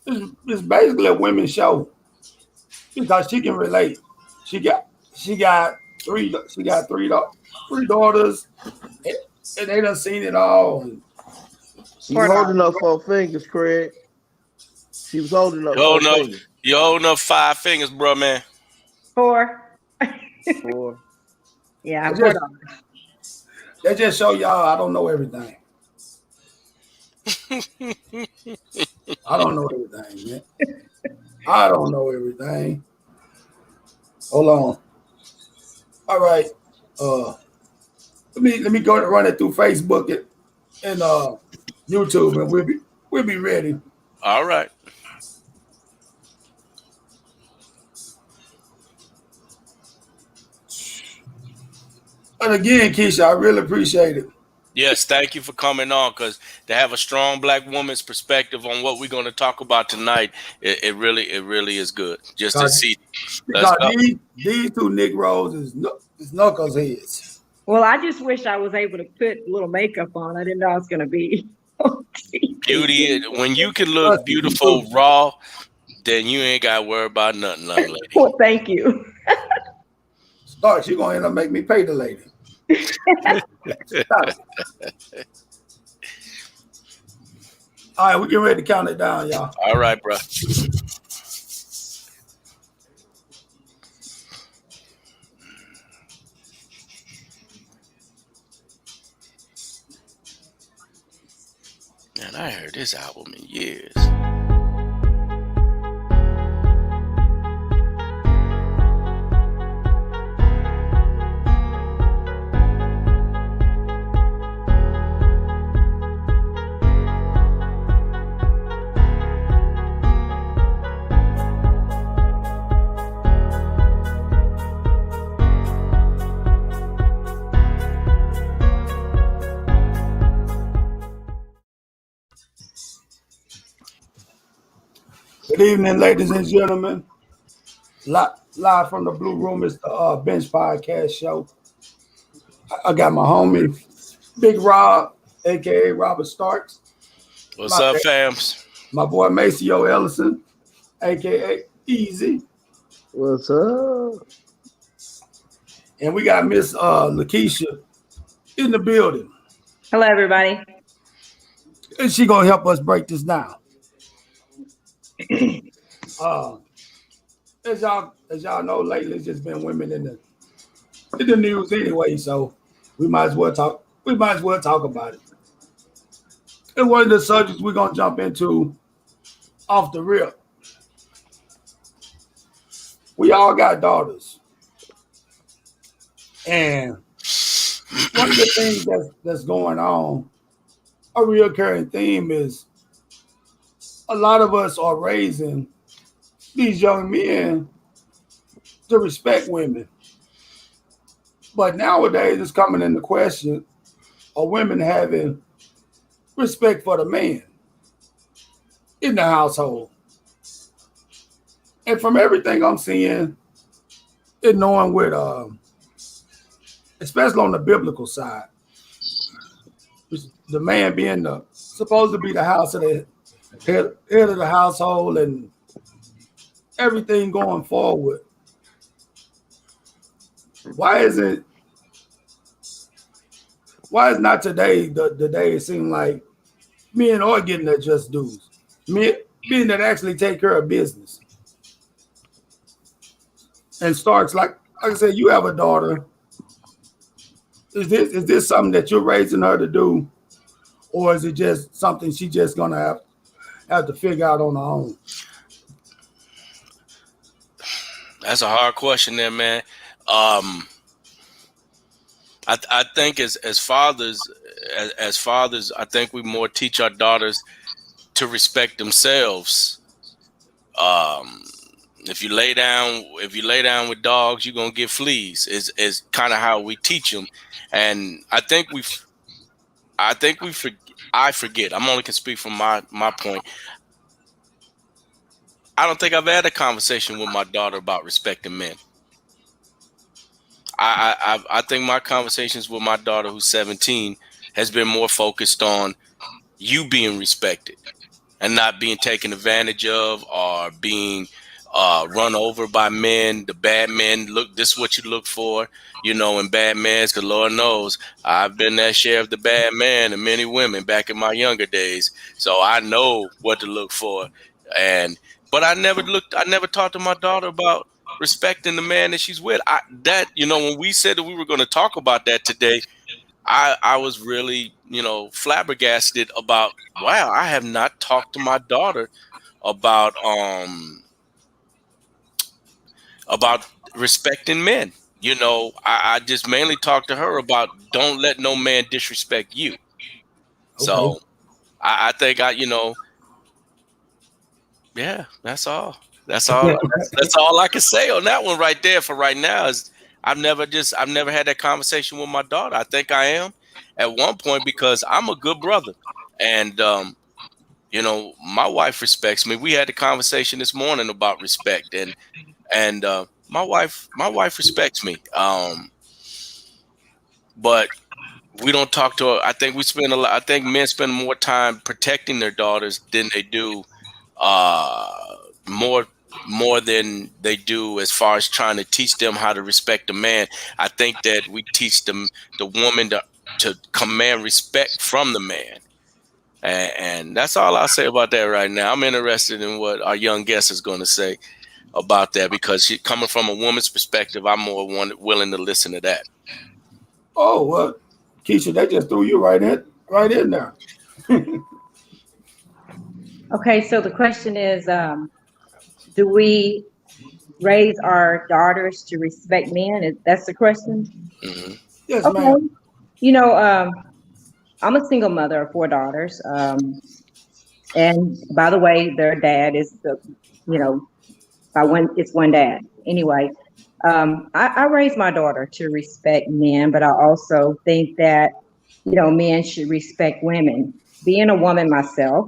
it's basically a women's show because she can relate. She got she got three daughters, and, and they done seen it all. And She was Four holding dollars. up 4 fingers, Craig. She was holding up You four holding up, fingers. you holding up 5 fingers, bro, man. Four. Four. Yeah, I $4. they just show y'all I don't know everything. I don't know everything, man. I don't know everything. Hold on. All right. Let me go and run it through Facebook and YouTube, and we'll be ready. All right. And again, Keisha, I really appreciate it. Yes, thank you for coming on, because to have a strong black woman's perspective on what we're going to talk about tonight, it really is good. Just to see. Let's Because go. these two Negroes is knuckles heads. Well, I just wish I was able to put a little makeup on. I didn't know I was going to be Beauty, when you can look beautiful raw, then you ain't got to worry about nothing, young lady. Well, thank you. Starks, you're going to end up making me pay the lady. Stop it. All right, we get ready to count it down, y'all. All right, bro. Man, I heard this album in years. Good evening, ladies and gentlemen. Live from the Blue Room is the Bench Podcast Show. I got my homie, Big Rob, a.k.a. Robert Starks. What's up, fams? My boy, Maceo Ellison, a.k.a. Easy. What's up? And we got Miss Lakeisha in the building. Hello, everybody. And she going to help us break this down. As y'all know, lately it's just been women in the news anyway, so we might as well talk about it. And one of the subjects we're gonna jump into off the rip. We all got daughters, and one of the things that's going on, a recurring theme is a lot of us are raising these young men to respect women. But nowadays it's coming into question, are women having respect for the man in the household? And from everything I'm seeing and knowing with, especially on the biblical side, the man being supposed to be the house of the head of the household and everything going forward. Why is not today the day it seems like men are getting their just dues? Men that actually take care of business. And Starks, like I said, you have a daughter. Is this something that you're raising her to do? Or is it just something she's just gonna have to figure out on her own? That's a hard question there, man. I think as fathers, I think we more teach our daughters to respect themselves. If you lay down with dogs, you're gonna get fleas. Is kind of how we teach them, and I forget. I'm only can speak from my point. I don't think I've had a conversation with my daughter about respecting men. I think my conversations with my daughter, who's 17, has been more focused on you being respected. and not being taken advantage of or being run over by men, the bad men. Look, this is what you look for, in bad men, because Lord knows I've been that share of the bad man and many women back in my younger days. So I know what to look for. But I never talked to my daughter about respecting the man that she's with. When we said that we were going to talk about that today, I was really, flabbergasted about, wow, I have not talked to my daughter about respecting men. I just mainly talked to her about don't let no man disrespect you. Okay. So I think yeah, that's all. That's all. That's all I can say on that one right there for right now. Is I've never had that conversation with my daughter. I think I am at one point because I'm a good brother, and my wife respects me. We had a conversation this morning about respect, and my wife respects me. But we don't talk to her. I think men spend more time protecting their daughters than they do more than they do as far as trying to teach them how to respect a man. I think that we teach them, the woman, to command respect from the man. And that's all I'll say about that right now. I'm interested in what our young guest is going to say about that, because coming from a woman's perspective, I'm more willing to listen to that. Oh, well, Keisha, that just threw you right in there. Okay, so the question is, do we raise our daughters to respect men? That's the question? Mm-hmm. Yes, okay. ma'am. I'm a single mother of 4 daughters. And by the way, their dad is it's one dad. Anyway, I raised my daughter to respect men, but I also think that, men should respect women. Being a woman myself,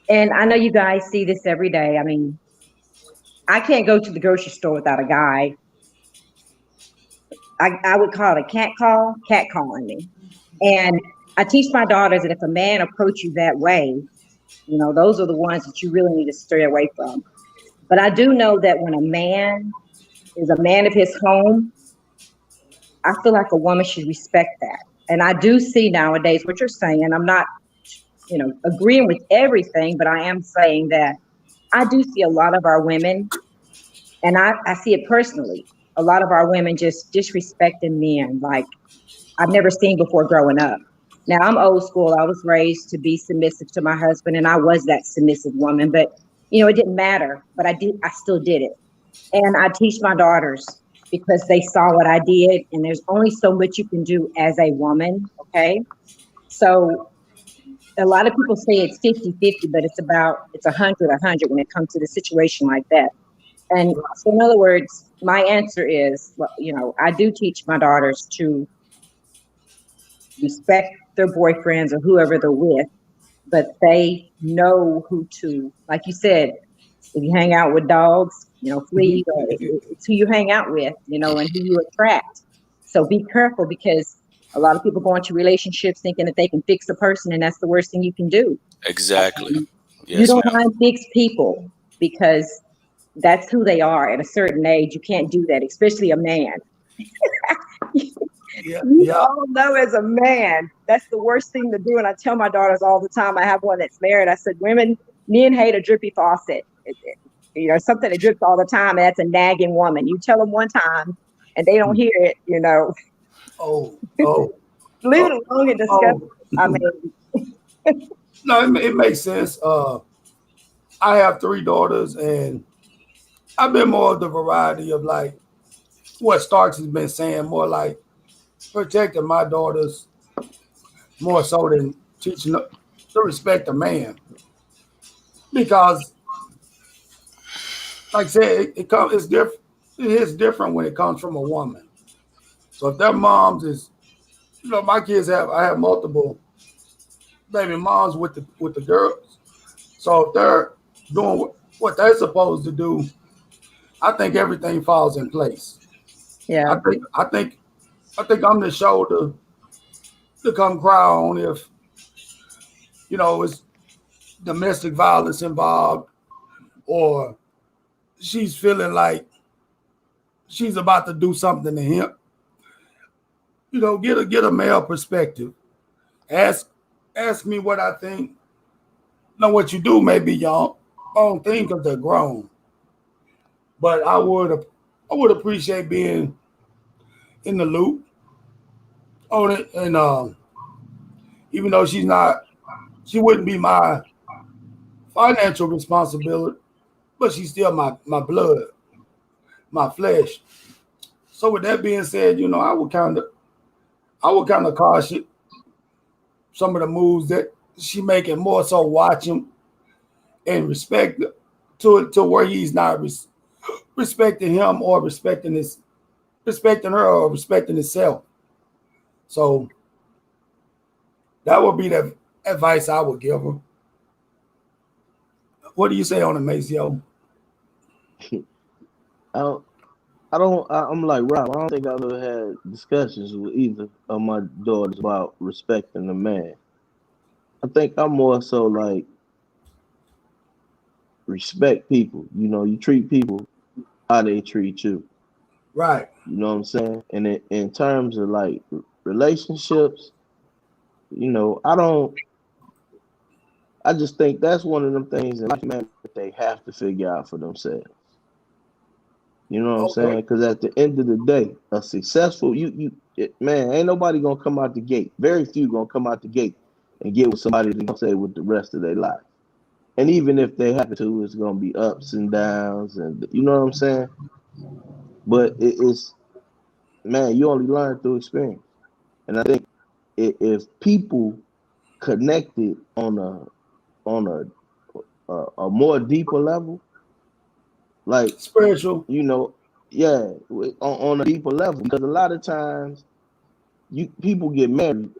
and I know you guys see this every day. I mean, I can't go to the grocery store without a guy. I would call it a cat calling me. And I teach my daughters that if a man approach you that way, those are the ones that you really need to stay away from. But I do know that when a man is a man of his home, I feel like a woman should respect that. And I do see nowadays what you're saying. I'm not, agreeing with everything, but I am saying that I do see a lot of our women, and I see it personally, a lot of our women just disrespecting men like I've never seen before growing up. Now, I'm old school. I was raised to be submissive to my husband, and I was that submissive woman, but it didn't matter, but I still did it. And I teach my daughters because they saw what I did, and there's only so much you can do as a woman, okay? So a lot of people say it's 50-50, but it's 100-100 when it comes to the situation like that. And so in other words, my answer is, I do teach my daughters to respect their boyfriends or whoever they're with, but they know who to, like you said, if you hang out with dogs, flee. It's who you hang out with, and who you attract. So be careful, because a lot of people go into relationships thinking that they can fix a person, and that's the worst thing you can do. Exactly. Yes, you don't want to fix people, because that's who they are at a certain age. You can't do that, especially a man. You all know, as a man, that's the worst thing to do. And I tell my daughters all the time, I have one that's married. I said, men hate a drippy faucet. Something that drips all the time, and that's a nagging woman. You tell them one time and they don't hear it, Oh. Leave it alone and discuss. I mean, no, it makes sense. I have 3 daughters, and I've been more of the variety of like what Starks has been saying, more like protecting my daughters more so than teaching them to respect a man. Because, like I said, it's different. It is different when it comes from a woman. So if their moms is, my kids I have multiple baby moms with the girls. So if they're doing what they're supposed to do, I think everything falls in place. Yeah. I think I'm the shoulder to come cry on if, it's domestic violence involved, or she's feeling like she's about to do something to him. You know, get a male perspective. Ask me what I think. Know what you do may be your own thing because they're grown. But I would appreciate being in the loop on it. And even though she wouldn't be my financial responsibility, but she's still my blood, my flesh. So with that being said, you know, I would kind of caution some of the moves that she making, more so watch him and respect to where he's not respecting him or respecting her or respecting himself. So that would be the advice I would give her. What do you say on it, Maceo? I'm like Rob. I don't think I've ever had discussions with either of my daughters about respecting a man. I think I'm more so like respect people. You know, you treat people how they treat you. Right. You know what I'm saying? And in terms of like relationships, you know, I just think that's one of them things in life, man, that they have to figure out for themselves. You know what I'm saying? Because at the end of the day, a successful man, ain't nobody gonna come out the gate. Very few gonna come out the gate and get with somebody they're gonna stay with the rest of their life. And even if they happen to, it's gonna be ups and downs, and you know what I'm saying. But it's man, you only learn through experience. And I think if people connected on a more deeper level, like spiritual, you know, yeah, on a deeper level, because a lot of times people get married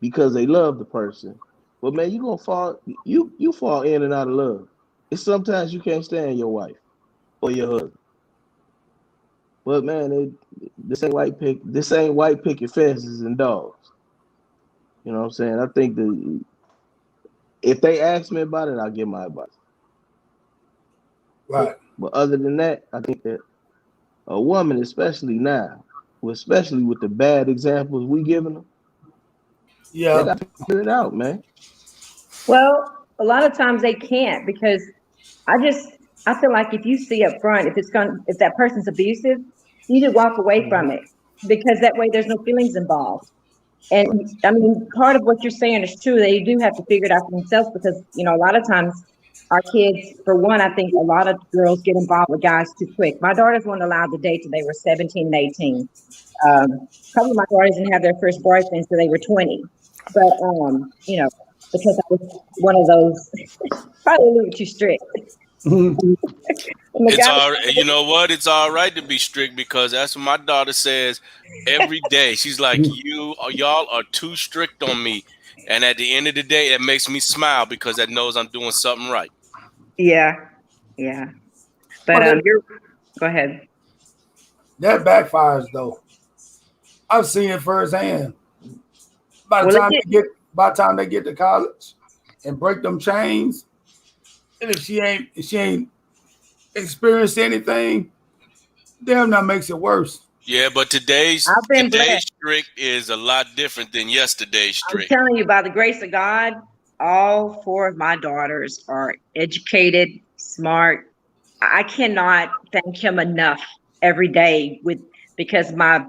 because they love the person, but man, you fall in and out of love. It's sometimes you can't stand your wife or your husband, but man, this ain't white picket fences and dogs. You know what I'm saying? I think if they ask me about it, I'll give my advice. Right. But other than that, I think that a woman, especially now, especially with the bad examples we giving them, they got to figure it out, man. Well, a lot of times they can't, because I feel like if you see up front, if that person's abusive, you need to walk away from it, because that way there's no feelings involved. And I mean, part of what you're saying is true. They do have to figure it out for themselves, because, you know, a lot of times our kids, for one, I think a lot of girls get involved with guys too quick. My daughters weren't allowed to date till they were 17 and 18. A couple of my daughters didn't have their first boyfriend till they were 20. But, you know, because I was one of those, probably a little too strict. It's all right. You know what? It's all right to be strict, because that's what my daughter says every day. She's like, y'all are too strict on me. And at the end of the day, that makes me smile, because that knows I'm doing something right. Yeah. But go ahead. That backfires though. I've seen it firsthand. By the time they get to college and break them chains, and if she ain't experienced anything, damn, that makes it worse. Yeah, but today's strict is a lot different than yesterday's strict. I'm telling you, by the grace of God, all 4 of my daughters are educated, smart. I cannot thank him enough every day because my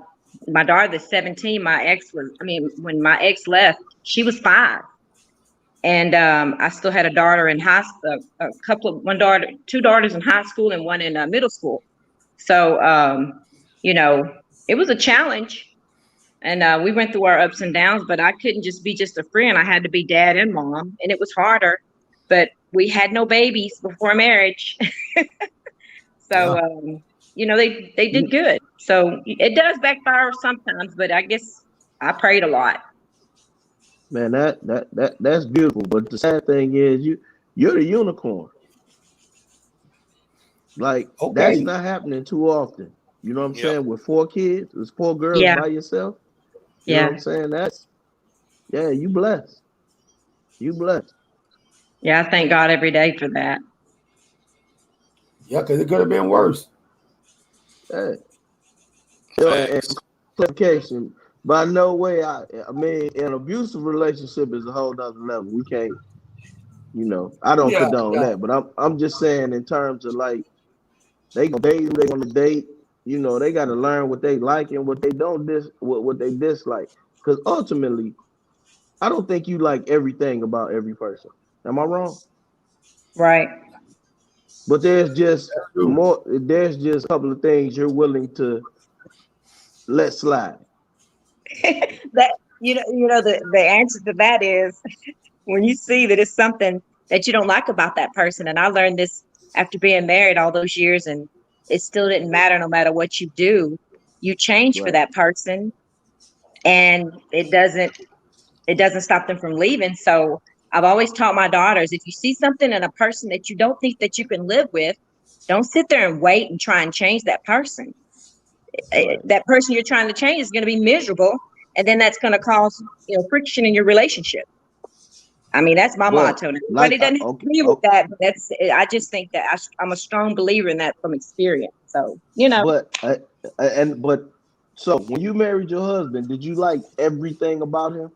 daughter that's 17, when my ex left, she was 5. And I still had a daughter in high school, 2 daughters in high school and 1 in middle school. So, you know, it was a challenge, and we went through our ups and downs, but I couldn't just be a friend. I had to be dad and mom, and it was harder, but we had no babies before marriage. So, you know, they did good. So it does backfire sometimes, but I guess I prayed a lot. Man, that's beautiful. But the sad thing is, you're the unicorn. Like, that's not happening too often. You know what I'm saying? With 4 kids, with 4 girls by yourself. You know what I'm saying? You blessed. You blessed. Yeah, I thank God every day for that. Yeah, because it could have been worse. Hey. And clarification, by no way, I mean, an abusive relationship is a whole other level. We can't, I don't Yeah, condone yeah. that, but I'm just saying in terms of like they gonna date who they want to date. They got to learn what they like and what they don't what they dislike. Because ultimately, I don't think you like everything about every person. Am I wrong? Right. But there's just That's true. more. There's just a couple of things you're willing to let slide. That the answer to that is when you see that it's something that you don't like about that person. And I learned this after being married all those years, and it still didn't matter. No matter what you do, you change for Right. that person, and it doesn't stop them from leaving. So I've always taught my daughters, if you see something in a person that you don't think that you can live with, don't sit there and wait and try and change that person. Right. That person you're trying to change is going to be miserable, and then that's going to cause friction in your relationship. I mean, that's my But motto. like, Everybody doesn't agree with that, but I just think that I'm a strong believer in that from experience. So But so when you married your husband, did you like everything about him?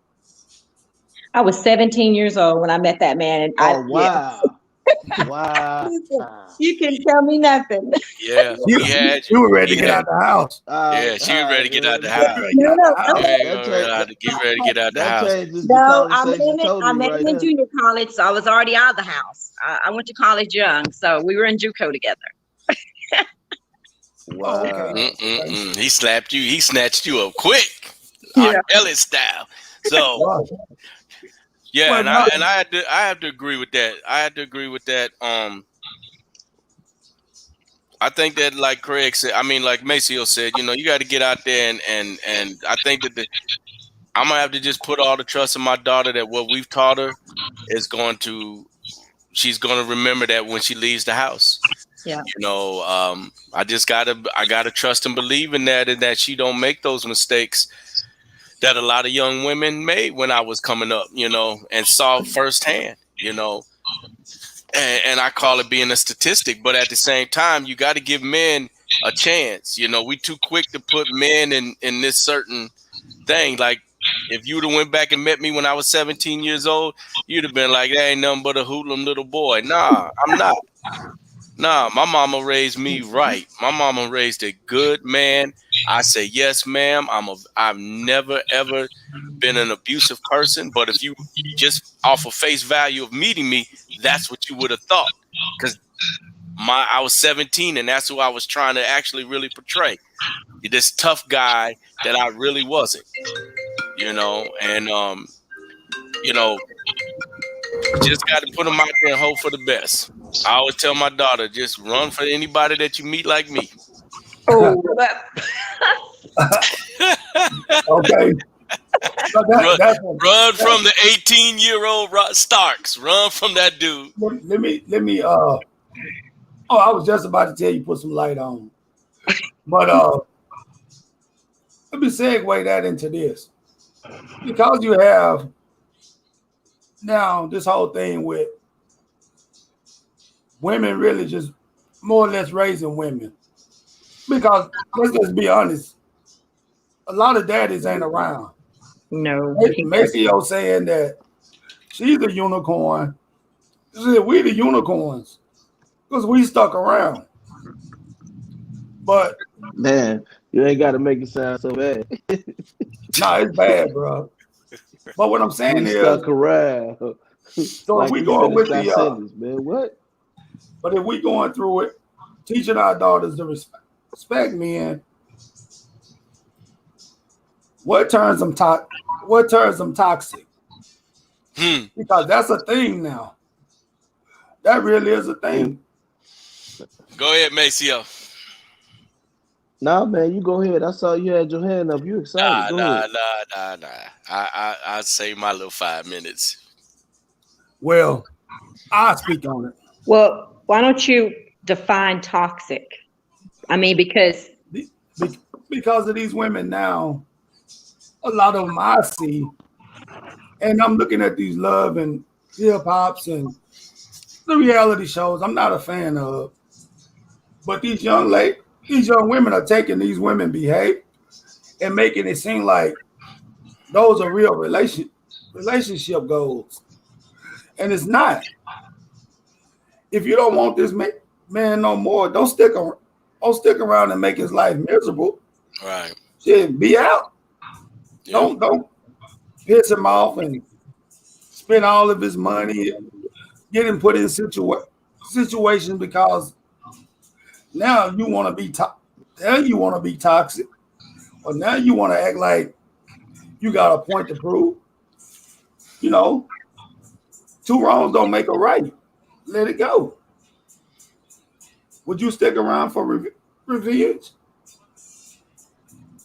I was 17 years old when I met that man, and Wow. Wow. you can tell me nothing. Yeah, he had You were ready he to get had- out the house. Yeah, she was ready to get out the You house. were ready to get out the house. You ain't gonna get ready to get out the That house. changes the No, conversation totally I met right him in there. junior college, so I was already out of the house. I went to college young, so we were in JUCO together. Wow. Okay. He slapped you. He snatched you up quick, Yeah. Ellis style. So Wow. yeah, Well, and no. I have to agree with that. I have to agree with that. I think that, like Craig said, I mean, like Maceo said, you got to get out there and I think that I'm gonna have to just put all the trust in my daughter that what we've taught her is she's gonna remember that when she leaves the house. Yeah. I just gotta trust and believe in that, and that she don't make those mistakes that a lot of young women made when I was coming up, and saw firsthand, and I call it being a statistic. But at the same time, you got to give men a chance. We too quick to put men in this certain thing. Like, if you'd have went back and met me when I was 17 years old, you'd have been like, that ain't nothing but a hoodlum little boy. Nah, I'm not. Nah, my mama raised me right. My mama raised a good man. I say, yes, ma'am. I've never ever been an abusive person. But if you just off of face value of meeting me, that's what you would have thought. Because I was 17 and that's who I was trying to actually really portray. This tough guy that I really wasn't. Just got to put them out there and hope for the best. I always tell my daughter, just run for anybody that you meet like me. Oh, Okay. So Run from the 18-year-old Starks. Run from that dude. let me I was just about to tell you put some light on. But let me segue that into this. Because you have now this whole thing with women really just more or less raising women. Because let's just be honest, a lot of daddies ain't around. no. Maceo saying that she's a unicorn. She said, we the unicorns because we stuck around. But Man, you ain't got to make it sound so bad. nah, it's bad, bro. But what I'm saying We is, stuck around. so Like if we you going with finished the, that sentence, man. What? but if we going through it, teaching our daughters to respect men, what turns them toxic? Because that's a thing now. That really is a thing. Go ahead, Maceo. Nah, man, you go ahead. I saw you had your hand up. You excited? Go ahead. Nah. I'll save my little 5 minutes. Well, I'll speak on it. Well, why don't you define toxic? I mean, because of these women now, a lot of them I see, and I'm looking at these love and hip hops and the reality shows I'm not a fan of. But these young women are taking these women behavior and making it seem like those are real relationship goals. And it's not. If you don't want this man no more, don't stick around and make his life miserable. Right. Shit, be out. Yeah. Don't piss him off and spend all of his money and get him put in situations because now you want to be toxic, or now you want to act like you got a point to prove. You know, 2 wrongs don't make a right. Let it go. Would you stick around for revenge?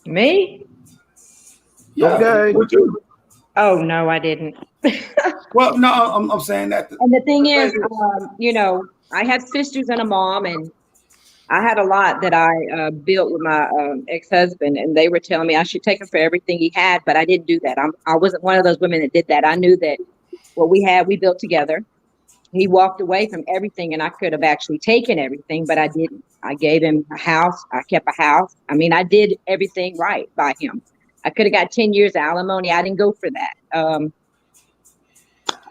Me? Yeah. Okay. Would you? Oh no, I didn't. Well, no, I'm saying that. And the thing is, you know, I have sisters and a mom, and I had a lot that I built with my ex-husband, and they were telling me I should take him for everything he had, but I didn't do that. I wasn't one of those women that did that. I knew that what we had, we built together. He walked away from everything, and I could have actually taken everything, but I didn't. I gave him a house. I kept a house. I mean, I did everything right by him. I could have got 10 years of alimony. I didn't go for that.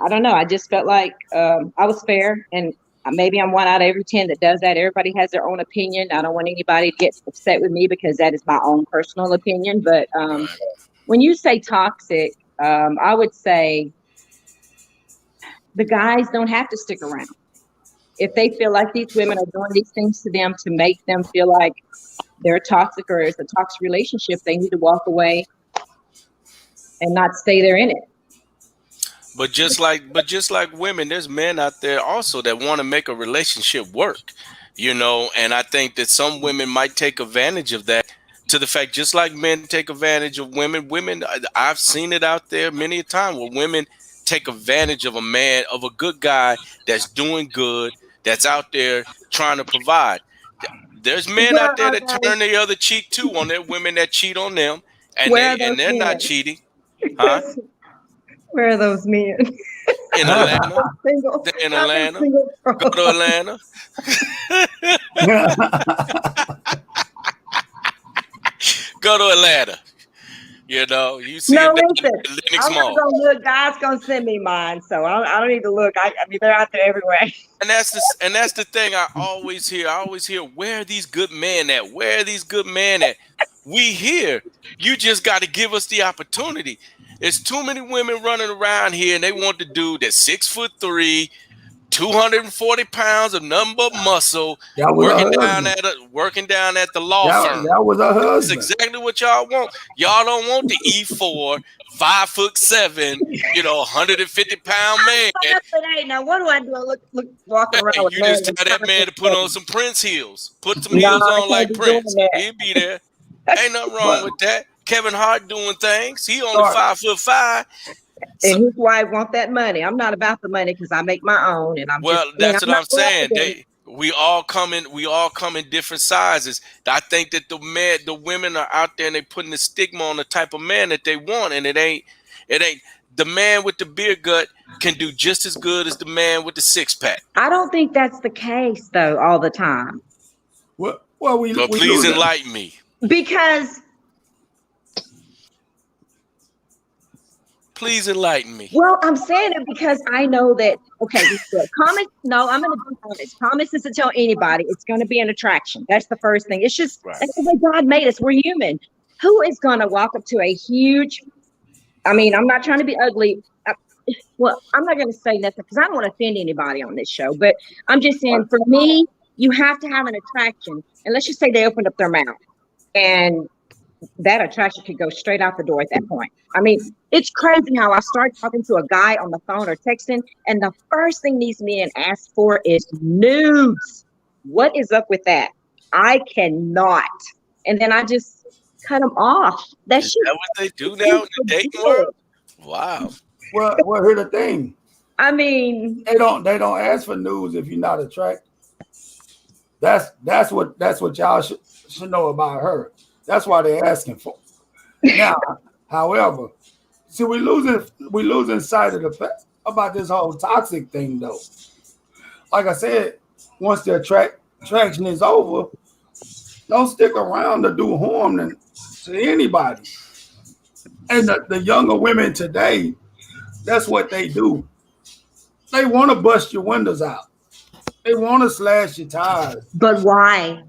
I don't know. I just felt like I was fair, and maybe I'm 1 out of every 10 that does that. Everybody has their own opinion. I don't want anybody to get upset with me because that is my own personal opinion. But when you say toxic, I would say the guys don't have to stick around. If they feel like these women are doing these things to them to make them feel like they're toxic or it's a toxic relationship, they need to walk away and not stay there in it. But just like women, there's men out there also that want to make a relationship work, you know, and I think that some women might take advantage of that, to the fact, just like men take advantage of women, I've seen it out there many a time where women take advantage of a man, of a good guy that's doing good, that's out there trying to provide. There's men out there that turn the other cheek too on their women that cheat on them, and they're not cheating, huh? Where are those men? In Atlanta. They're in Atlanta. Go to Atlanta. Go to Atlanta. You know, you see. No, listen. Lennox I'm not gonna look. God's gonna send me mine, so I don't need to look. I mean, they're out there everywhere. And that's the thing I always hear. Where are these good men at? Where are these good men at? We here. You just got to give us the opportunity. There's too many women running around here, and they want the dude that's 6'3", 240 pounds of nothing but muscle, working down at the law firm. That was her husband. That's exactly what y'all want. Y'all don't want the E4, 5'7", 150-pound man. Now what do I do? I look walking around with you just tell that man to put on some Prince heels. Put some heels on like Prince. He'll be there. Ain't nothing wrong with that. Kevin Hart doing things. He only 5'5". And his wife want that money. I'm not about the money because I make my own, and that's what I'm saying. We all come in different sizes. I think that the women are out there and they putting the stigma on the type of man that they want, and it ain't the man with the beer gut can do just as good as the man with the 6-pack. I don't think that's the case though all the time. Well, please enlighten me. Because please enlighten me. Well, I'm saying it because I know that, okay, promise. No, I'm going to be honest. Promise isn't to tell anybody. It's going to be an attraction. That's the first thing. It's just, That's the way God made us. We're human. Who is going to walk up to a huge, I mean, I'm not trying to be ugly. Well, I'm not going to say nothing because I don't want to offend anybody on this show. But I'm just saying, for me, you have to have an attraction. And let's just say they opened up their mouth. And that attraction could go straight out the door at that point. I mean, it's crazy how I start talking to a guy on the phone or texting, and the first thing these men ask for is nudes. What is up with that? I cannot. And then I just cut them off. Is that what they do now in the dating world? Wow. Well, here's the thing. I mean, they don't ask for nudes if you're not attracted. That's what y'all should know about her. That's why they're asking for. Now, however, see, we losing sight of the fact about this whole toxic thing, though. like I said, once the attraction is over, don't stick around to do harm to anybody. And the younger women today, that's what they do. They want to bust your windows out. They want to slash your tires. But why?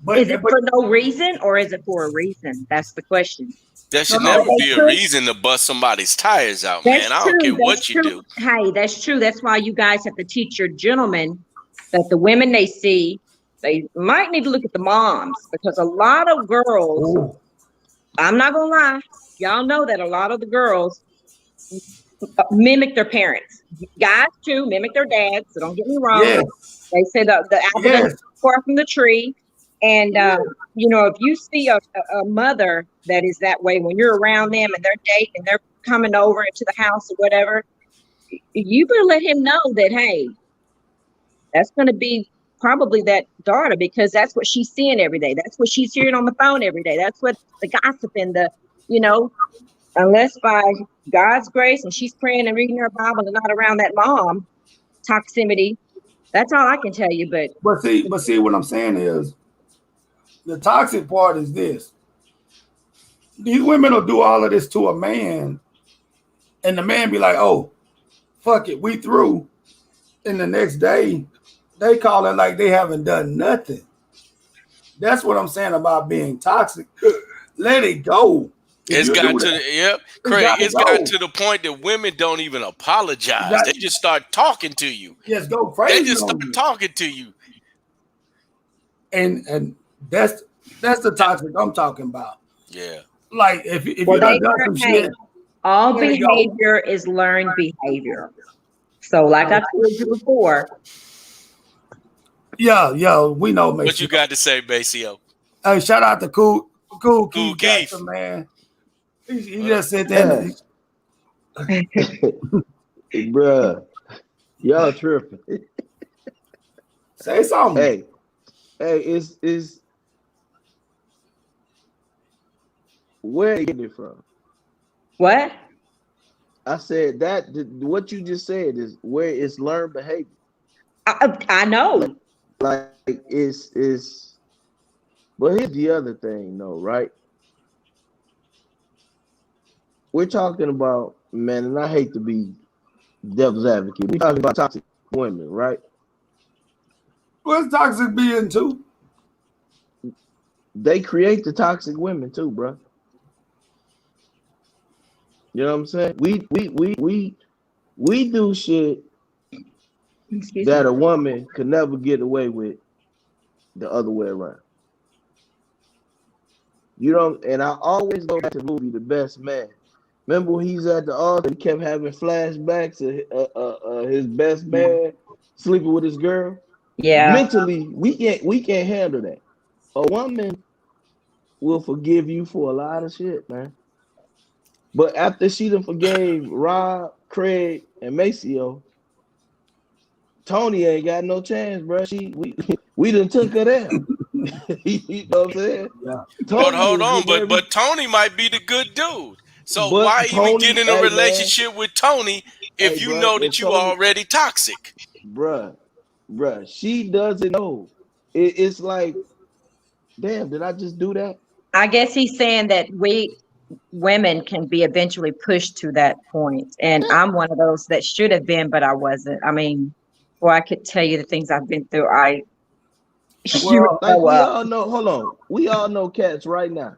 But, Is it for no reason or is it for a reason? That's the question. That should No, never they be a reason to bust somebody's tires out, That's man. I true. don't care That's what you true. do. Hey, that's true. That's why you guys have to teach your gentlemen that the women they see, they might need to look at the moms because a lot of girls, Ooh. I'm not gonna lie, y'all know that a lot of the girls mimic their parents. Guys too mimic their dads. So don't get me wrong. Yes. They say the apple Yes. doesn't fall far from the tree. And you know, if you see a mother that is that way when you're around them and they're dating and they're coming over into the house or whatever, you better let him know that, hey, that's going to be probably that daughter because that's what she's seeing every day. That's what she's hearing on the phone every day. That's what the gossip and the, you know, unless by God's grace and she's praying and reading her Bible and not around that mom toxicity. That's all I can tell you. But see, what I'm saying is the toxic part is this. These women will do all of this to a man, and the man be like, oh, fuck it, we through. And the next day, they call it like they haven't done nothing. That's what I'm saying about being toxic. Let it go. It's got to the point that women don't even apologize. They just start talking to you. Just go crazy. They just start talking to you. And that's the toxic I'm talking about. Yeah. Like if you done some shit. All behavior is learned behavior. So like I told you before. Yeah, we know, Maceo. What you got to say, Maceo? Hey, shout out to Cool Keith Jackson, man. He just said that. Bruh, y'all tripping. Say something. Hey, it's where you get it from? What? I said that what you just said is where it's learned behavior. I know. Like it's but here's the other thing though, right? We're talking about, man, and I hate to be devil's advocate. We're talking about toxic women, right? What's toxic being too? They create the toxic women too, bro. You know what I'm saying? We do shit that a woman could never get away with the other way around. You know, and I always go back to the movie The Best Man. Remember when he's at the altar, he kept having flashbacks of his best man sleeping with his girl. Yeah. Mentally, we can't handle that. A woman will forgive you for a lot of shit, man. But after she done forgave Rob, Craig, and Maceo, Tony ain't got no chance, bro. We done took her there. You know what I'm saying? Yeah. But hold on, but Tony might be the good dude. So why even get in a relationship with Tony if you know that you already toxic? Bruh, she doesn't know. It's like, damn, did I just do that? I guess he's saying that we women can be eventually pushed to that point. And I'm one of those that should have been, but I wasn't. I mean, well, I could tell you the things I've been through. We all know, hold on. We all know cats right now.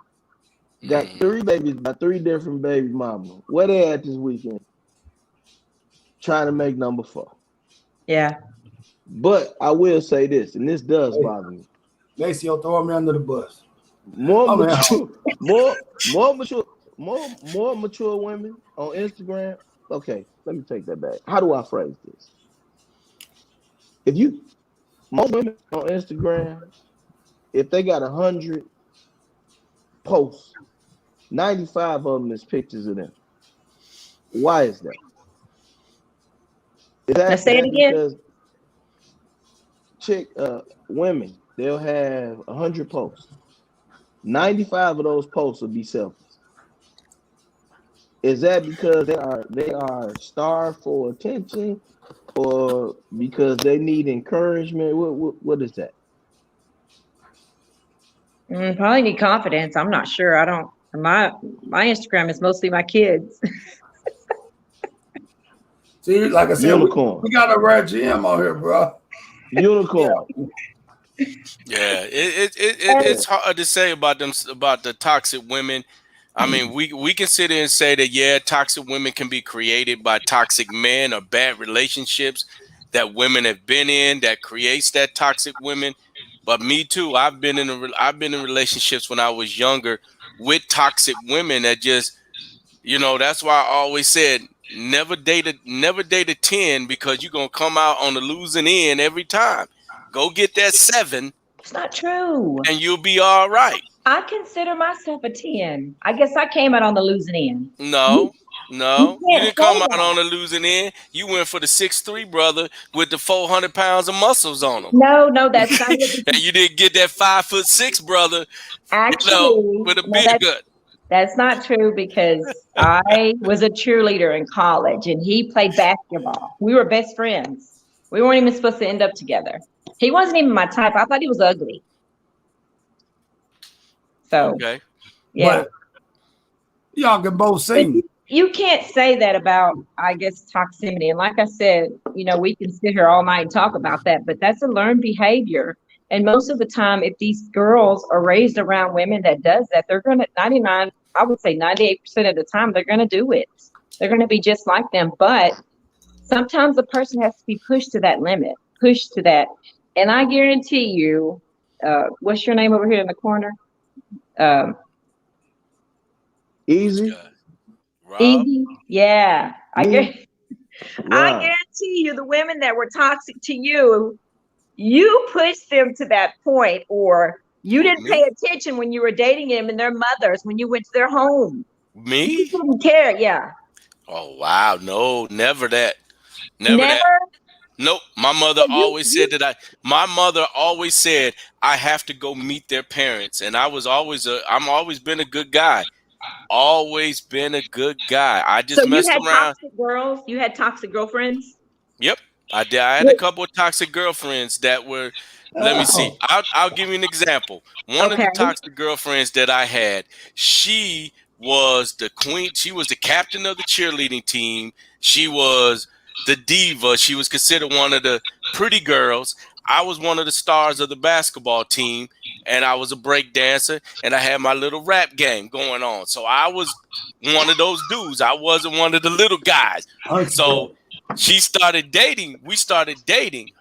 Got 3 babies by 3 different baby mamas. Where they at this weekend? Trying to make number 4. Yeah. But I will say this, and this does bother me. Maceo throwing me under the bus. More mature women on Instagram. Okay, let me take that back. How do I phrase this? Most women on Instagram, if they got 100 posts, 95 of them is pictures of them. Why is that? Let's say it again. Because women, they'll have 100 posts. 95 of those posts will be selfies. Is that because they are starved for attention, or because they need encouragement? What is that? Probably need confidence. I'm not sure. I don't. My Instagram is mostly my kids. See, like I said, Unicorn. we got a rare GM on here, bro. Unicorn. Yeah, it's hard to say about the toxic women. I mean, we can sit there and say that, yeah, toxic women can be created by toxic men or bad relationships that women have been in that creates that toxic women. But me too, I've been in relationships when I was younger with toxic women that just, that's why I always said never date a 10, because you're gonna come out on the losing end every time. Go get that 7. It's not true. And you'll be all right. I consider myself a 10. I guess I came out on the losing end. No. You didn't come out on the losing end. You went for the 6'3" brother with the 400 pounds of muscles on him. No, that's not it. And you didn't get that 5'6" brother, actually, with a big gut. That's not true, because I was a cheerleader in college and he played basketball. We were best friends. We weren't even supposed to end up together. He wasn't even my type. I thought he was ugly. So, okay. Yeah. But y'all can both sing. You can't say that about, I guess, toxicity. And like I said, we can sit here all night and talk about that, but that's a learned behavior. And most of the time, if these girls are raised around women that does that, they're going to 98% of the time, they're going to do it. They're going to be just like them. But sometimes a person has to be pushed to that limit, pushed to that. And I guarantee you, what's your name over here in the corner? Easy. Easy. Yeah. I guarantee you, the women that were toxic to you, you pushed them to that point, or you didn't pay attention when you were dating them and their mothers, when you went to their home. Me? You didn't care. Yeah. Oh, wow. No, never that. Never that. Nope. My mother always said I have to go meet their parents. And I'm always been a good guy. Always been a good guy. I just messed around. Toxic girls? You had toxic girlfriends? Yep. I did. I had a couple of toxic girlfriends that were, let me see. I'll give you an example. One of the toxic girlfriends that I had, she was the queen. She was the captain of the cheerleading team. She was the diva. She was considered one of the pretty girls. I was one of the stars of the basketball team, and I was a break dancer, and I had my little rap game going on. So I was one of those dudes. I wasn't one of the little guys. So she started dating. We started dating.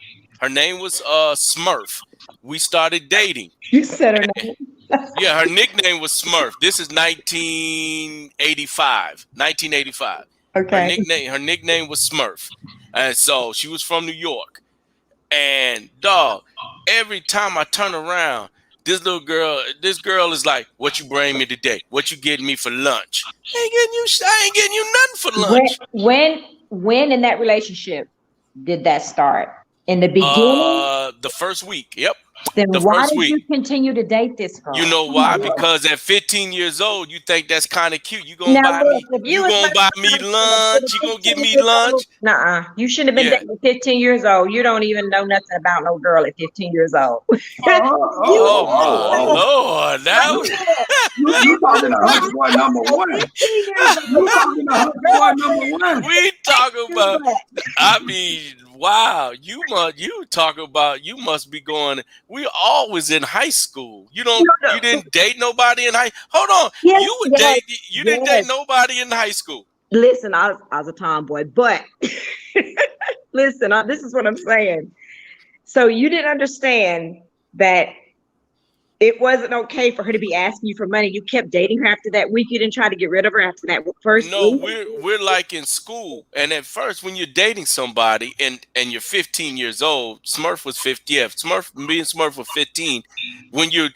Her name was Smurf. We started dating. You said her name. Yeah, her nickname was Smurf. This is 1985. Okay. Her nickname was Smurf. And so she was from New York. And dog, every time I turn around, this girl is like, "What you bring me today? What you getting me for lunch?" I ain't getting you nothing for lunch. When in that relationship did that start? In the beginning? The first week. Yep. Then why did you continue to date this girl? You know why? Because at 15 years old, you think that's kind of cute. You gonna buy me lunch? You gonna give me lunch? Nuh-uh. You shouldn't have been dating at 15 years old. You don't even know nothing about no girl at 15 years old. Oh my Lord! Now you talking to Hunter Boy number one? You talking to Hunter Boy number one? We talking about. I mean, wow! You talking about? You must be going. We always in high school. You didn't date nobody in high. Hold on. Yes, you didn't date nobody in high school. Listen, I was a tomboy, but listen, this is what I'm saying. So you didn't understand that it wasn't okay for her to be asking you for money. You kept dating her after that week. You didn't try to get rid of her after that first week. We're like in school. And at first, when you're dating somebody and you're 15 years old, Smurf was 50. Yeah, me and Smurf were 15. When you're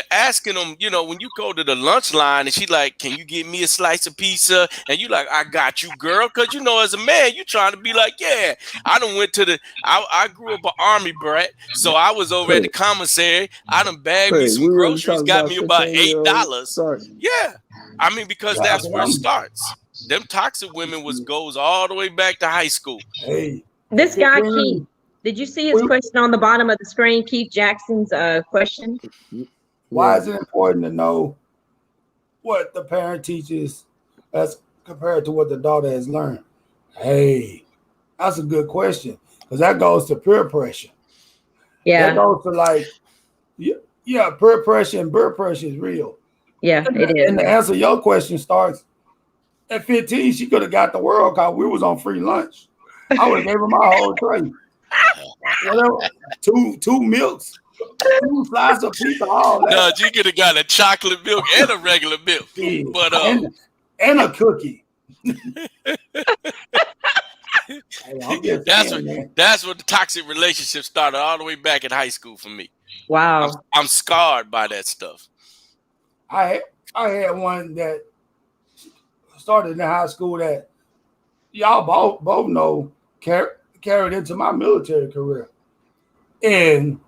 asking them, when you go to the lunch line and she's like, "Can you get me a slice of pizza?" And you like, "I got you, girl." Because as a man, you trying to be like, yeah. I done went to I grew up an army brat, so I was over at the commissary. I done bagged me some groceries, got me about $8. Yeah, I mean, because that's where it starts. them toxic women goes all the way back to high school. Hey, This guy Keith, did you see his question on the bottom of the screen? Keith Jackson's question. Why is it important to know what the parent teaches as compared to what the daughter has learned? Hey, that's a good question, because that goes to peer pressure. Yeah, that goes to like, yeah, peer pressure and peer pressure is real. Yeah, it is. And to answer your question starts at 15. She could have got the world because we was on free lunch. I would have gave her my whole tray. Whatever, two milks, 2 slices of pizza, all that. No, she could have got a chocolate milk and a regular milk, but and a cookie. That's what the toxic relationship started all the way back in high school for me. Wow, I'm scarred by that stuff. I had one that started in high school that y'all both know carried into my military career, and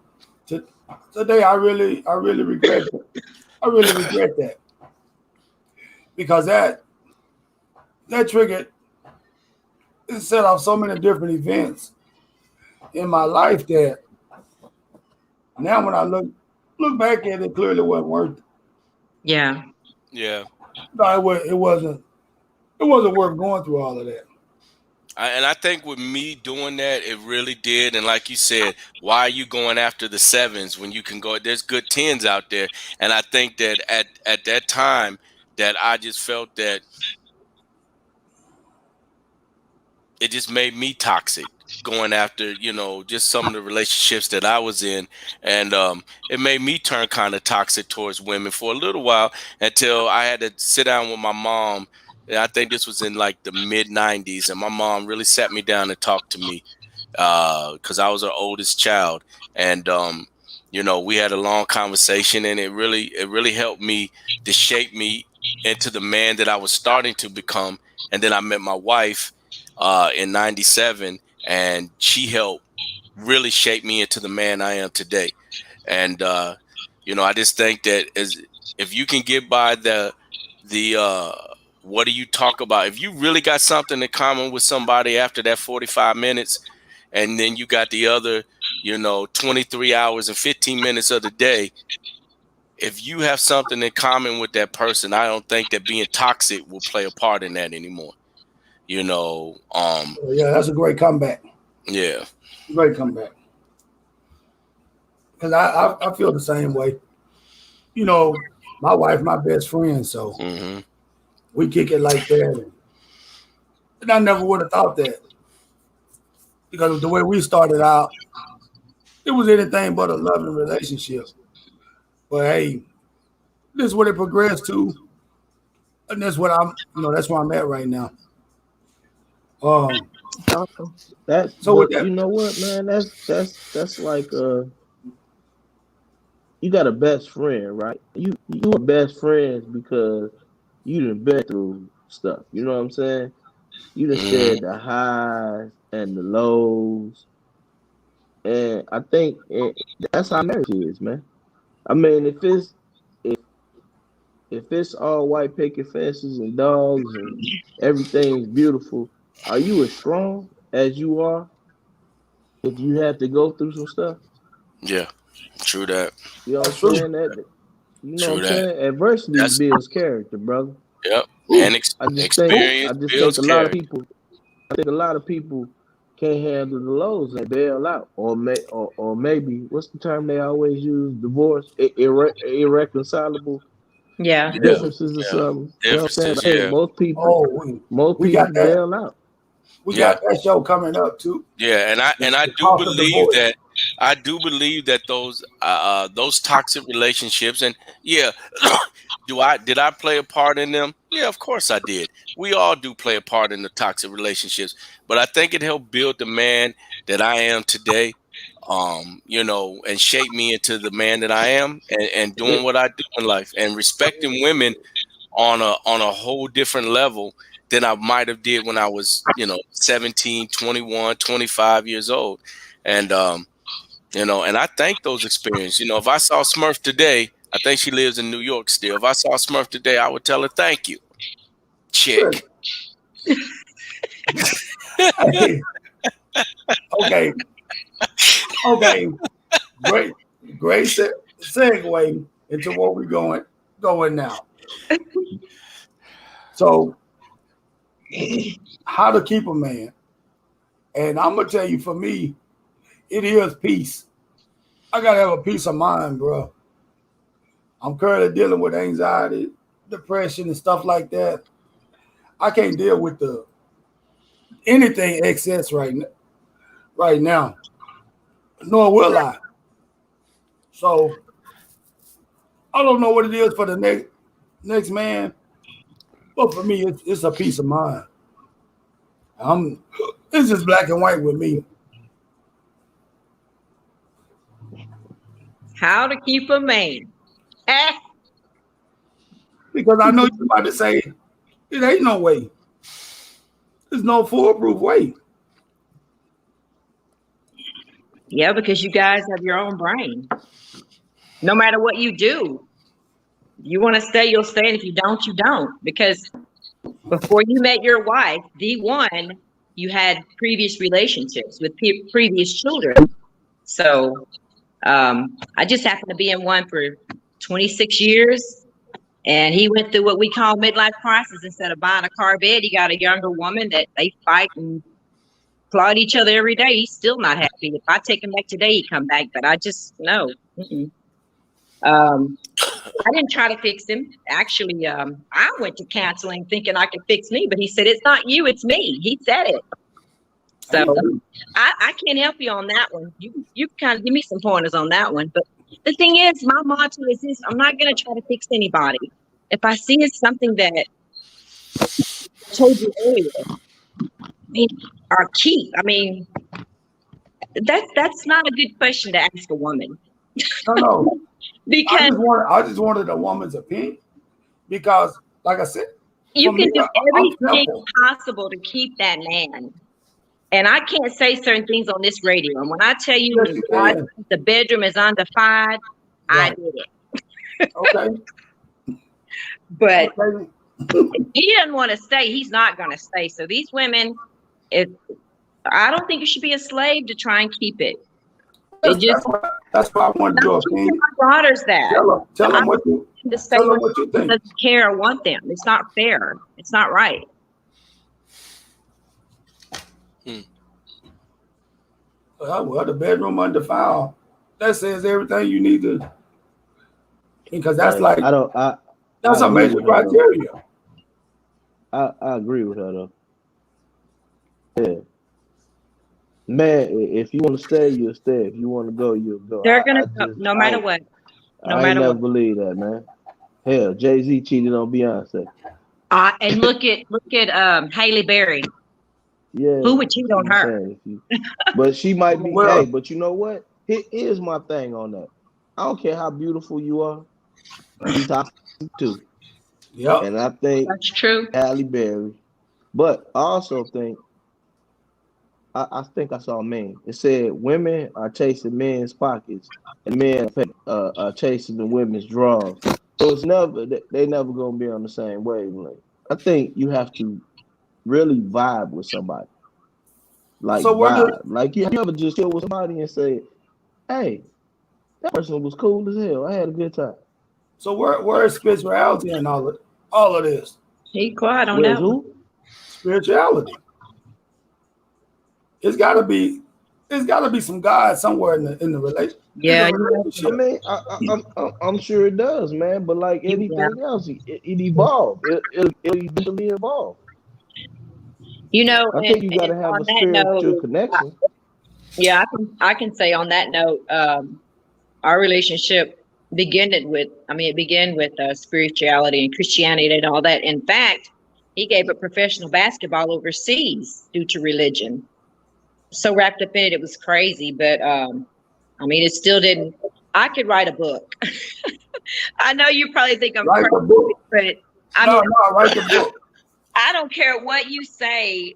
today I really regret it. I really regret that, because that triggered, it set off so many different events in my life that now when I look back at it, clearly wasn't worth it. Yeah. No, it wasn't worth going through all of that. And I think with me doing that, it really did. And like you said, why are you going after the 7s when you can go? There's good 10s out there. And I think that at that time that I just felt that it just made me toxic, going after, just some of the relationships that I was in. And it made me turn kind of toxic towards women for a little while, until I had to sit down with my mom. And I think this was in like the mid 90s. And my mom really sat me down and talked to me because I was her oldest child. And, we had a long conversation, and it really helped me to shape me into the man that I was starting to become. And then I met my wife in 97, and she helped really shape me into the man I am today. And, I just think that if you can get by the what do you talk about? If you really got something in common with somebody after that 45 minutes, and then you got the other, 23 hours and 15 minutes of the day, if you have something in common with that person, I don't think that being toxic will play a part in that anymore. Yeah, that's a great comeback. Yeah. Great comeback. Because I feel the same way. My wife, my best friend, so we kick it like that. And I never would have thought that. Because of the way we started out, it was anything but a loving relationship. But hey, this is what it progressed to. And that's what that's where I'm at right now. Awesome. You know what, man? That's like you got a best friend, right? You are best friends because you done been through stuff. You know what I'm saying? You done shared the highs and the lows, and I think that's how marriage is, man. I mean, if it's all white picket fences and dogs and everything's beautiful, are you as strong as you are if you have to go through some stuff? Yeah, true that. You know what I'm saying? What I'm saying? Adversity builds character, brother. Yep. And experience builds character. I think a lot of people can't handle the lows and bail out, or maybe what's the term they always use? Divorce, irreconcilable. Yeah. Differences or something. You know what I'm saying? Yeah. Most people bail out. We got that show coming up too. Yeah, and I do believe that those toxic relationships, and did I play a part in them? Yeah, of course I did. We all do play a part in the toxic relationships, but I think it helped build the man that I am today. And shape me into the man that I am, and doing what I do in life, and respecting women on a whole different level than I might have did when I was, 17, 21, 25 years old. And, and I thank those experiences. If I saw Smurf today, I think she lives in New York still. If I saw Smurf today, I would tell her thank you. chick. Hey, okay. Great segue into what we're going now. So, how to keep a man. And I'm gonna tell you, for me, it is peace. I gotta have a peace of mind, bro. I'm currently dealing with anxiety, depression, and stuff like that. I can't deal with anything excess right now. Nor will I. So I don't know what it is for the next man, but for me, it's a peace of mind. It's just black and white with me. How to keep a man. Because I know you're about to say, it ain't no way. There's no foolproof way. Yeah, because you guys have your own brain. No matter what you do, you want to stay, you'll stay. And if you don't, you don't. Because before you met your wife, the one, you had previous relationships with previous children. So I just happened to be in one for 26 years. And he went through what we call midlife crisis. Instead of buying a car bed, he got a younger woman that they fight and applaud each other every day. He's still not happy. If I take him back today, he'd come back. But I just, no. I didn't try to fix him. Actually, I went to counseling thinking I could fix me. But he said, it's not you, it's me. He said it. So I can't help you on that one. You kind of give me some pointers on that one. But the thing is, my motto is this: I'm not going to try to fix anybody. If I see it's something that I told you earlier, or keep. I mean, that's not a good question to ask a woman. No. Because I just wanted a woman's opinion. Because, like I said, you can do everything possible to keep that man. And I can't say certain things on this radio. And when I tell you, the bedroom is undefined, right. I did it. Okay. But if he doesn't want to stay, he's not going to stay. So these women, I don't think you should be a slave to try and keep it. That's why I wanted your opinion. My daughters that. Tell them what you think. Doesn't care or want them. It's not fair. It's not right. Well, the bedroom undefiled. That says everything you need to. Because that's that's a major criteria. I agree with her though. Yeah. Man, if you want to stay, you'll stay. If you want to go, you'll go. They're gonna go, no matter what. I never believe that, man. Hell, Jay-Z cheated on Beyonce. And look at Halle Berry. Yeah. Who would cheat on her? But she might be. Hey, but you know what? Here's my thing on that. I don't care how beautiful you are. She's toxic too. Yeah. And I think that's true. Halle Berry. But I also think I think I saw a meme. It said women are chasing men's pockets and men are chasing the women's drawers. So it's they never gonna be on the same wavelength. I think you have to really vibe with somebody. Like like you never just chill with somebody and say, hey, that person was cool as hell. I had a good time. So where is spirituality in all of this? He quiet on that. Who? Spirituality. It's gotta be some God somewhere in the relationship. Yeah, I mean, I'm sure it does, man. But like anything else, it evolves. It'll eventually evolve. You know, I think you got to have a spiritual connection. Yeah, I can say on that note, our relationship began with spirituality and Christianity and all that. In fact, he gave up professional basketball overseas due to religion. So wrapped up in it, it was crazy. But I mean, it still didn't. I could write a book. I know you probably think I'm crazy, but write the book. I don't care what you say.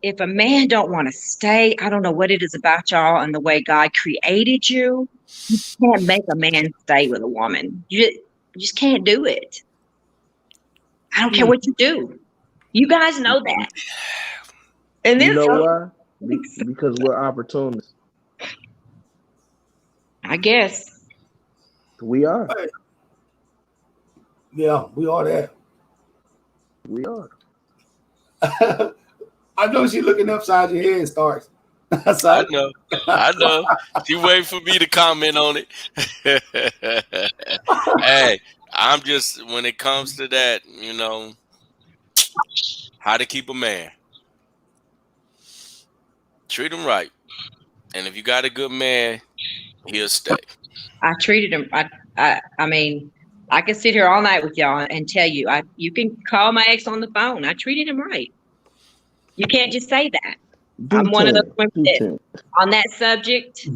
If a man don't want to stay, I don't know what it is about y'all and the way God created you. You can't make a man stay with a woman. You just can't do it. I don't care what you do. You guys know that. And You then know why? Because we're opportunists. I guess. We are. Yeah, we are that. We are. I know she looking upside your head, Starks. I know. She waiting for me to comment on it. Hey, I'm just, when it comes to that, you know, how to keep a man. Treat him right. And if you got a good man, he'll stay. I treated him. I mean, I could sit here all night with y'all and tell you. You can call my ex on the phone. I treated him right. You can't just say that. I'm one of those women that, on that subject.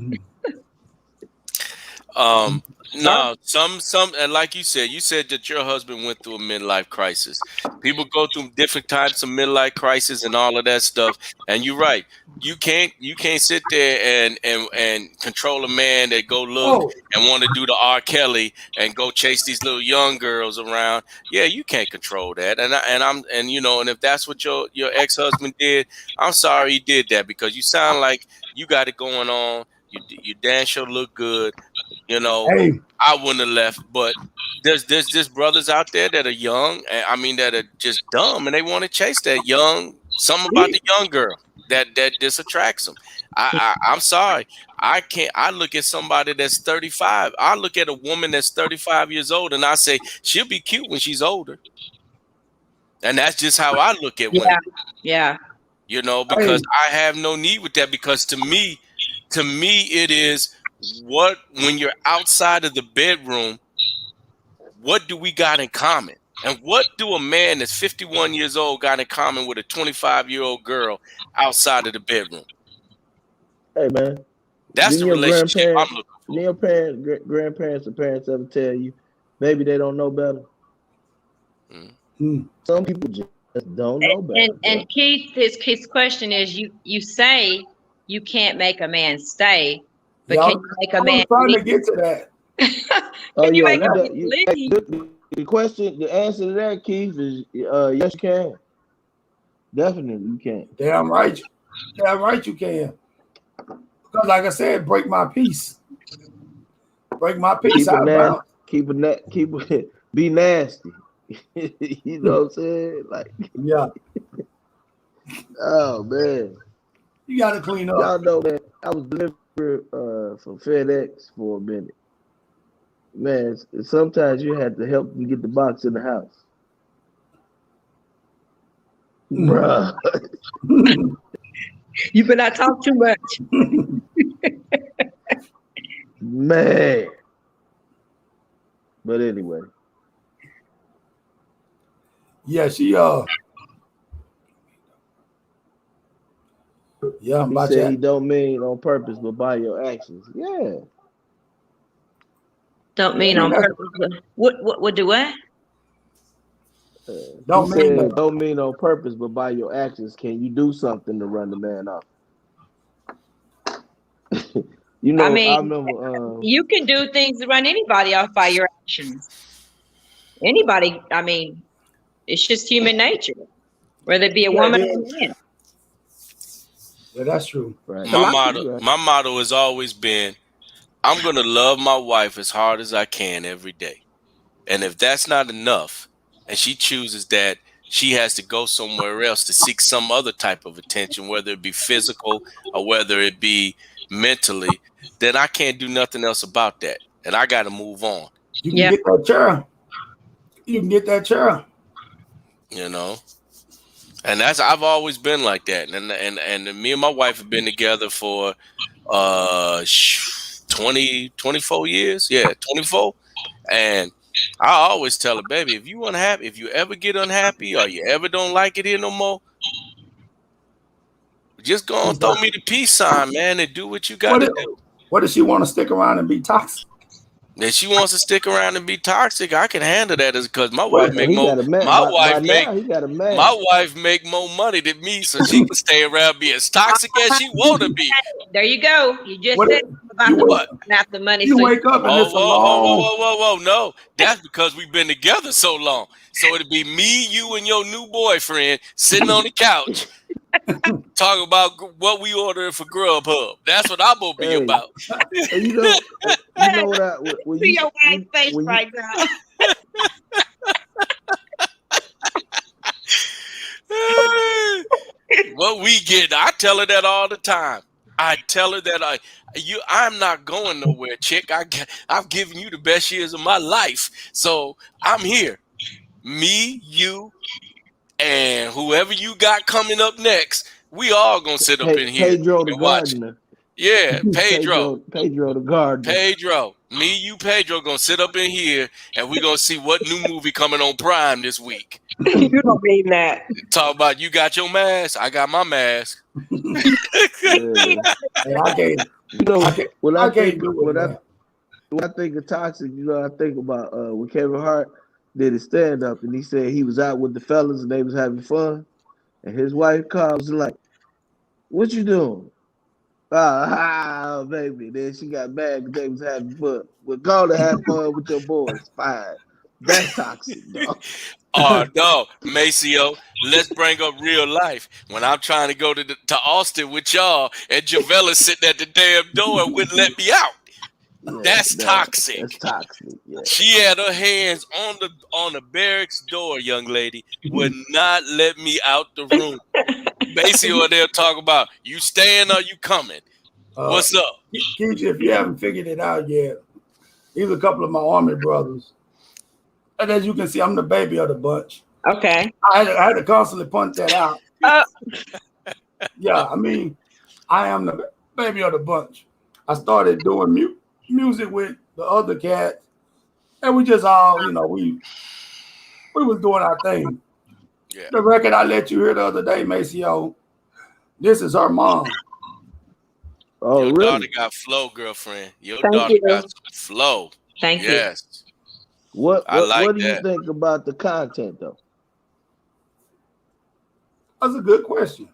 No, some, and like you said that your husband went through a midlife crisis. People go through different types of midlife crisis and all of that stuff. And you're right. You can't sit there and control a man that go look and want to do the R. Kelly and go chase these little young girls around. Yeah, you can't control that. And you know, and if that's what your ex-husband did, I'm sorry he did that, because you sound like you got it going on. You damn sure look good. You know, Hey. I wouldn't have left, but there's just brothers out there that are young, and I mean that are just dumb, and they want to chase that young. Something about the young girl that just attracts them. I'm sorry, I can't. I look at somebody that's 35. I look at a woman that's 35 years old, and I say she'll be cute when she's older. And that's just how I look at women. Yeah. You know, because I have no need with that, because to me it is, when you're outside of the bedroom, what do we got in common? And what do a man that's 51 years old got in common with a 25-year-old girl outside of the bedroom? Hey, man. That's the relationship I'm looking for. Did your grandparents or parents ever tell you maybe they don't know better? Some people just don't know better. And Keith, his question is, you say you can't make a man stay, but can you make a man trying to get to that? Can you make a man leave? The answer to that, Keith, is yes, you can. Definitely, you can. Damn right you can. Because like I said, break my peace. Break my peace. Be nasty. You know what I'm saying? Like, yeah. Oh man, you gotta clean up. Y'all know, man. I was delivering for FedEx for a minute. Man, sometimes you have to help them get the box in the house, bruh. You better not talk too much, man. But anyway. Yeah, she yeah, he said he don't mean on purpose, but by your actions. Yeah. Don't mean on purpose. What do what? Don't mean on purpose, but by your actions. Can you do something to run the man off? You know, I remember, you can do things to run anybody off by your actions. Anybody, I mean, it's just human nature, whether it be a woman or a man. Yeah, that's true. Right. My motto has always been, I'm going to love my wife as hard as I can every day. And if that's not enough, and she chooses that she has to go somewhere else to seek some other type of attention, whether it be physical or whether it be mentally, then I can't do nothing else about that. And I got to move on. You can get that chair. You can get that chair. You know? And I've always been like that. And me and my wife have been together for 24 years. Yeah, 24. And I always tell her, baby, if you unhappy, if you ever get unhappy or you ever don't like it here no more, just go and throw me the peace sign, man, and do what you got to do. What does she want to stick around and be toxic? If she wants to stick around and be toxic, I can handle that because my Well, wife make He more. got a man. My By wife make now, he got a man. my wife make more money than me, so she can stay around, be as toxic as she want to be. There you go. You just What said if about you the wake, not the money. you So wake up and Oh, it's a whoa, whoa, whoa, long. whoa, whoa, whoa! No, that's because we've been together so long. So it'd be me, you, and your new boyfriend sitting on the couch talking about what we ordering for Grubhub. That's what I'm gonna be Hey, about. and you know what I when see you your wife's face when you right now. What we get, I tell her that all the time. I tell her that I'm not going nowhere, chick. I've given you the best years of my life, so I'm here. Me, you, and whoever you got coming up next, we all gonna sit up in here Pedro the and watch it. gardener, Yeah, Pedro. Pedro the gardener. Pedro, me, you, Pedro, gonna sit up in here and we gonna see what new movie coming on Prime this week. You don't mean that. Talk about you got your mask, I got my mask. Yeah. And I can't. You know I can't. when I I can't think do it, man. when I think of toxic, you know, I think about when Kevin Hart did his stand up and he said he was out with the fellas and they was having fun, and his wife calls and like, "What you doing?" Baby. Then she got mad because they was having fun. We're going to have fun with your boys. Fine. That's toxic, dog. Oh no, Maceo, let's bring up real life. When I'm trying to go to Austin with y'all and Javella's sitting at the damn door and wouldn't let me out. Yeah, That's toxic. That's toxic. Yeah. She had her hands on the barracks door, young lady, would not let me out the room. Maceo and they'll talk about you staying or you coming. What's up? Keisha, if you haven't figured it out yet, these are a couple of my Army brothers. And as you can see, I'm the baby of the bunch. Okay. I had to constantly point that out. Yeah, I mean, I am the baby of the bunch. I started doing music with the other cats, and we just all, you know, we was doing our thing. Yeah. The record I let you hear the other day, Maceo, this is her mom. Oh, Your really? daughter got flow, girlfriend. Your Thank daughter you. got flow. Thank you. Yes. What I like what do you that. think about the content though? That's a good question.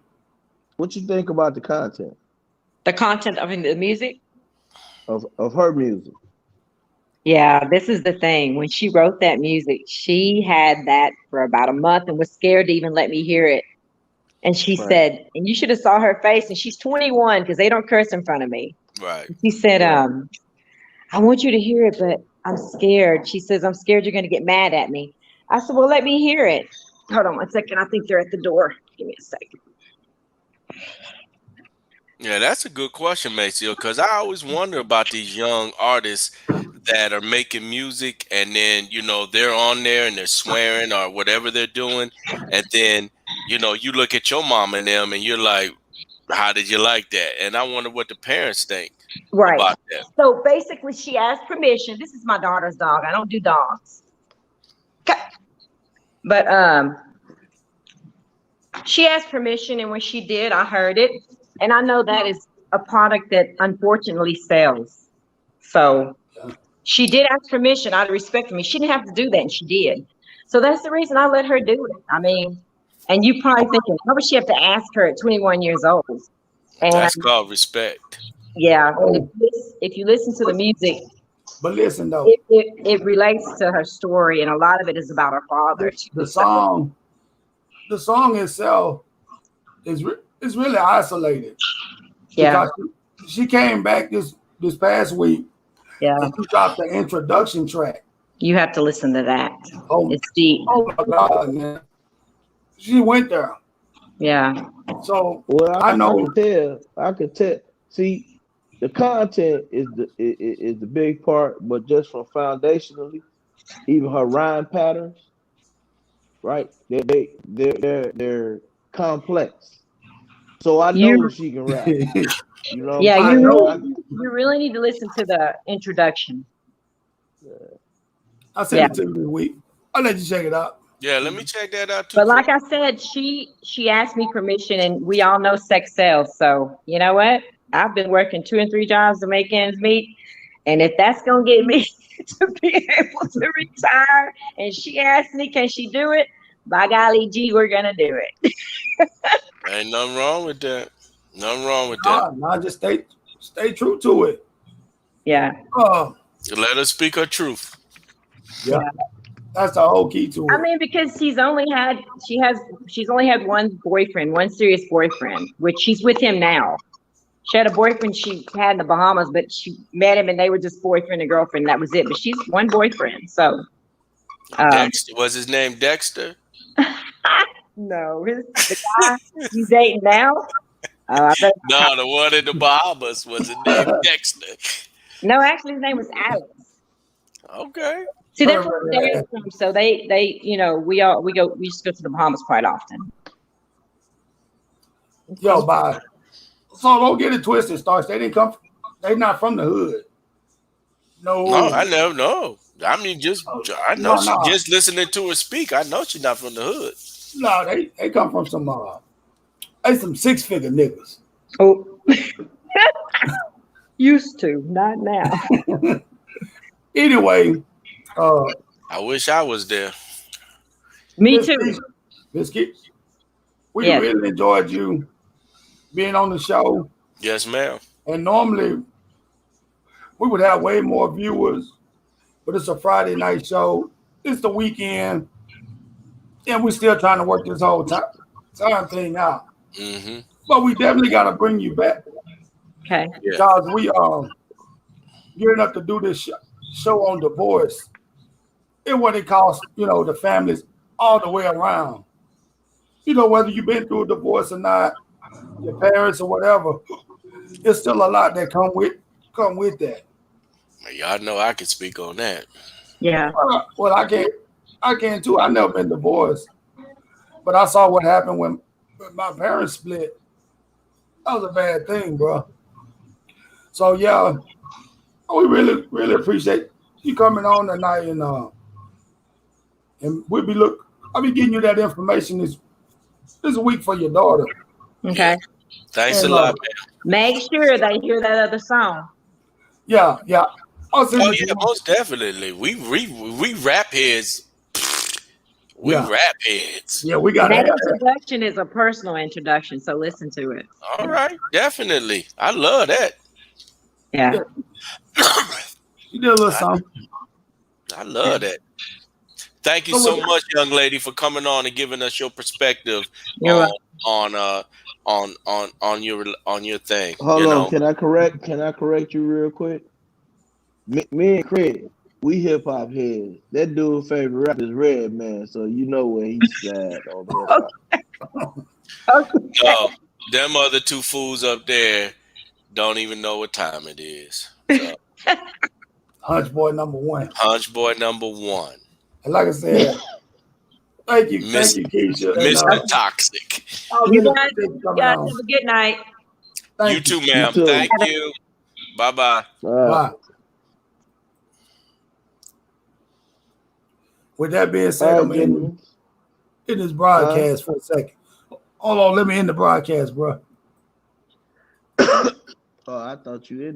What you think about the content The content of the music. of her music? Yeah, this is the thing. When she wrote that music, she had that for about a month and was scared to even let me hear it. And she Right. said, and you should have saw her face, and she's 21 because they don't curse in front of me. Right. She said, I want you to hear it, but I'm scared. She says, I'm scared you're going to get mad at me. I said, well, let me hear it. Hold on one second. I think they're at the door. Give me a second. Yeah, that's a good question, Maceo, because I always wonder about these young artists that are making music and then, you know, they're on there and they're swearing or whatever they're doing. And then, you know, you look at your mom and them and you're like, how did you like that? And I wonder what the parents think Right. about that. So basically, she asked permission. This is my daughter's dog. I don't do dogs. Okay. But she asked permission, and when she did, I heard it. And I know that is a product that unfortunately sells. So she did ask permission out of respect for me. She didn't have to do that, and she did. So that's the reason I let her do it. I mean, and you probably thinking, why would she have to ask her at 21 years old? And That's called respect. yeah, if you listen to the music, But listen though, it relates to her story, and a lot of it is about her father. the song itself is really isolated. Yeah, Because she came back this past week. yeah. And she dropped the introduction track. You have to listen to that. Oh, It's deep. oh my God, man. She went there. Yeah. So Well, I know. I could tell. See, the content is the big part, but just from foundationally, even her rhyme patterns, right? They're complex. So I know she can rap. You know. Yeah, I you know. really need to listen to the introduction. I sent it to you this week. I'll let you check it out. Yeah, let me check that out too. But like I said, she asked me permission, and we all know sex sells. So you know what? I've been working 2 and 3 jobs to make ends meet, And if that's gonna get me to be able to retire, and she asked me, can she do it? By golly gee, we're gonna do it. Ain't nothing wrong with that. Nothing wrong with that. Nah, just stay true to it. Yeah. Let her speak her truth. Yeah. That's the whole key to it. I mean, because she's only had one boyfriend, one serious boyfriend, which she's with him now. She had a boyfriend she had in the Bahamas, but she met him and they were just boyfriend and girlfriend. That was it. But she's one boyfriend. So Dexter, was his name Dexter? no, the guy he's dating now. No, the one in the Bahamas was his name Dexter. No, actually his name was Alex. Okay. See, that's where they're from. So they, you know, we just go to the Bahamas quite often. Yo, bye. So don't get it twisted, Starch. They not from the hood. No, I never know. I mean, I know she just listening to her speak. I know she's not from the hood. No, they come from some 6-figure niggas. Oh, used to, not now. Anyway, I wish I was there. Me too. Biscuit, we really enjoyed you being on the show. Yes, ma'am. And normally we would have way more viewers, but it's a Friday night show. It's the weekend, and we're still trying to work this whole time thing out. Mm-hmm. But we definitely got to bring you back. Okay. Because we are gearing up to do this show on divorce. And what it costs, you know, the families all the way around. You know, whether you've been through a divorce or not, your parents or whatever, there's still a lot that come with that. Y'all know I can speak on that. Yeah. Well, I can too. I've never been divorced, but I saw what happened when my parents split. That was a bad thing, bro. So yeah, we really, really appreciate you coming on tonight, and I'll be getting you that information this week for your daughter. Okay. Thanks a lot, man. Make sure they hear that other song. Yeah. Oh yeah, most definitely. We rap heads. We rap heads. Yeah, we got that introduction is a personal introduction, so listen to it. All right, definitely. I love that. Yeah. You did a little something. I love that. Thank you so much, young lady, for coming on and giving us your perspective on your thing. Hold on, can I correct you real quick? Me and Craig, we hip hop heads. That dude's favorite rapper is Redman, so you know where he's at on hip hop. Okay. No, them other two fools up there don't even know what time it is. So. Hunch Boy number one. Hunch Boy number one. And like I said, thank you, Keisha. Mr. Toxic. You guys have a good night. You too, ma'am. Thank you. Bye-bye. Bye. With that being said, I'm in this broadcast for a second. Hold on, let me end the broadcast, bro. Oh, I thought you ended.